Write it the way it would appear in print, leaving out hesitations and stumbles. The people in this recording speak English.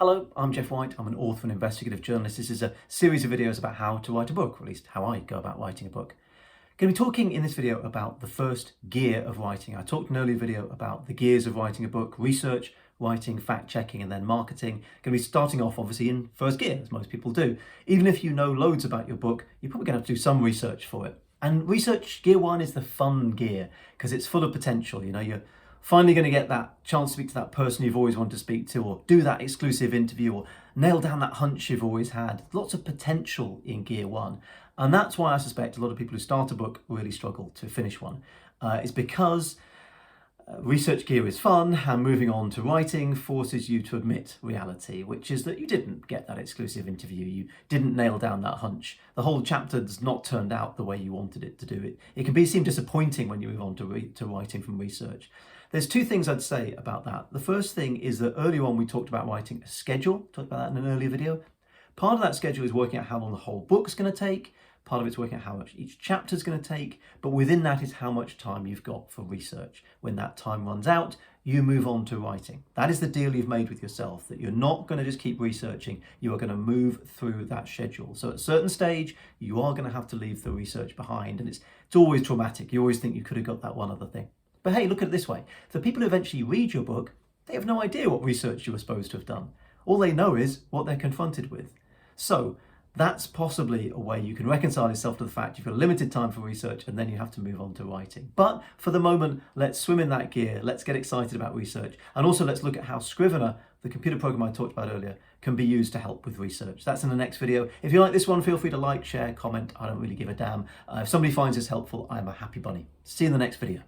Hello, I'm Jeff White. I'm an author and investigative journalist. This is a series of videos about how to write a book, or at least how I go about writing a book. I'm going to be talking in this video about the first gear of writing. I talked in an earlier video about the gears of writing a book: research, writing, fact-checking, and then marketing. Going to be starting off obviously in first gear, as most people do. Even if you know loads about your book, you're probably going to have to do some research for it. And research gear one is the fun gear because it's full of potential. You're finally going to get that chance to speak to that person you've always wanted to speak to, or do that exclusive interview, or nail down that hunch you've always had. Lots of potential in gear one. And that's why I suspect a lot of people who start a book really struggle to finish one. It's because research gear is fun, and moving on to writing forces you to admit reality, which is that you didn't get that exclusive interview, you didn't nail down that hunch. The whole chapter's not turned out the way you wanted it to do. It can seem disappointing when you move on to writing from research. There's two things I'd say about that. The first thing is that earlier on we talked about writing a schedule, talked about that in an earlier video. Part of that schedule is working out how long the whole book's going to take. Part of it's working out how much each chapter is going to take, but within that is how much time you've got for research. When that time runs out, you move on to writing. That is the deal you've made with yourself, that you're not going to just keep researching, you are going to move through that schedule. So at a certain stage, you are going to have to leave the research behind, and it's always traumatic. You always think you could have got that one other thing. But hey, look at it this way. The people who eventually read your book, they have no idea what research you were supposed to have done. All they know is what they're confronted with. So that's possibly a way you can reconcile yourself to the fact you've got a limited time for research and then you have to move on to writing. But for the moment, let's swim in that gear. Let's get excited about research. And also let's look at how Scrivener, the computer program I talked about earlier, can be used to help with research. That's in the next video. If you like this one, feel free to like, share, comment. I don't really give a damn. If somebody finds this helpful, I'm a happy bunny. See you in the next video.